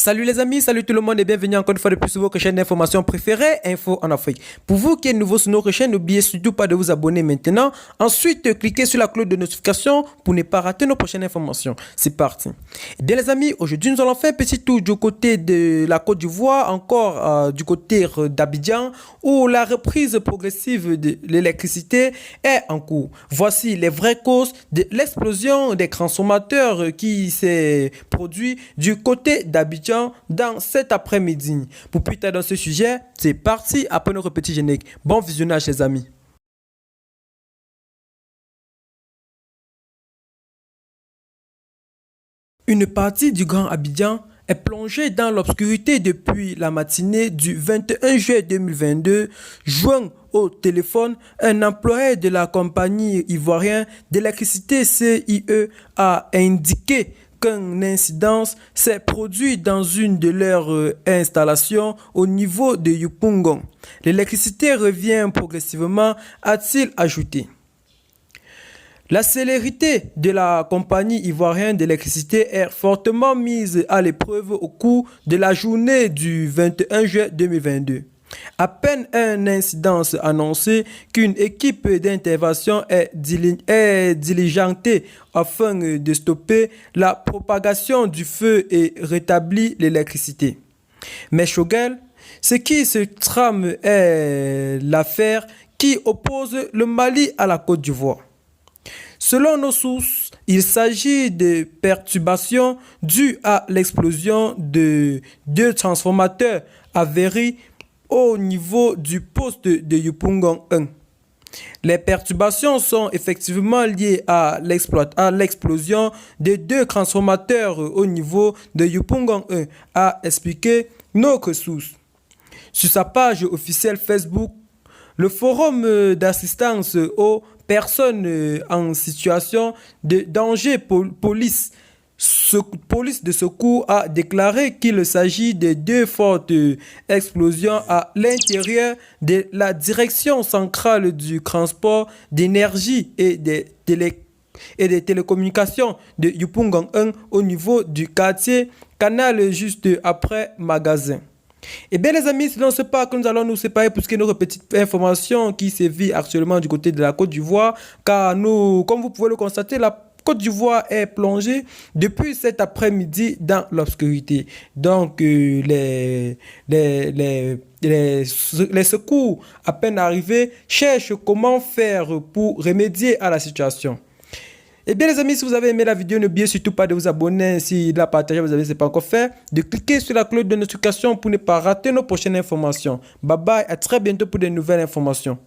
Salut les amis, salut tout le monde et bienvenue encore une fois de plus sur votre chaîne d'information préférée, Info en Afrique. Pour vous qui êtes nouveau sur notre chaîne, n'oubliez surtout pas de vous abonner maintenant. Ensuite, cliquez sur la cloche de notification pour ne pas rater nos prochaines informations. C'est parti. Et bien les amis, aujourd'hui nous allons faire un petit tour du côté de la Côte d'Ivoire, encore du côté d'Abidjan, où la reprise progressive de l'électricité est en cours. Voici les vraies causes de l'explosion des transformateurs qui s'est produit du côté d'Abidjan dans cet après-midi. Pour plus tard dans ce sujet, c'est parti après notre petit générique. Bon visionnage les amis. Une partie du Grand Abidjan est plongée dans l'obscurité depuis la matinée du 21 juillet 2022, joint au téléphone un employé de la compagnie ivoirienne d'électricité CIE a indiqué qu'un incident s'est produit dans une de leurs installations au niveau de Yopougon. L'électricité revient progressivement, a-t-il ajouté. La célérité de la compagnie ivoirienne d'électricité est fortement mise à l'épreuve au cours de la journée du 21 juillet 2022. À peine un incident annoncé qu'une équipe d'intervention est diligentée afin de stopper la propagation du feu et rétablir l'électricité. Mais Shogel, ce qui se trame est l'affaire qui oppose le Mali à la Côte d'Ivoire. Selon nos sources, il s'agit de perturbations dues à l'explosion de deux transformateurs avérés au niveau du poste de Yopougon 1. Les perturbations sont effectivement liées à l'explosion de deux transformateurs au niveau de Yopougon 1, a expliqué notre source. Sur sa page officielle Facebook, le forum d'assistance aux personnes en situation de danger police de secours a déclaré qu'il s'agit de deux fortes explosions à l'intérieur de la direction centrale du transport d'énergie et des télécommunications de Yopougon 1 au niveau du quartier Canal juste après Magasin. Et bien les amis, c'est dans ce pas que nous allons nous séparer pour ce qui est notre petite information qui sévit actuellement du côté de la Côte d'Ivoire, car nous, comme vous pouvez le constater, la Côte d'Ivoire est plongée depuis cet après-midi dans l'obscurité. Donc les secours à peine arrivés cherchent comment faire pour remédier à la situation. Et bien les amis, si vous avez aimé la vidéo, n'oubliez surtout pas de vous abonner si la partagez, vous avez ce n'est pas encore fait, de cliquer sur la cloche de notification pour ne pas rater nos prochaines informations. Bye bye, à très bientôt pour de nouvelles informations.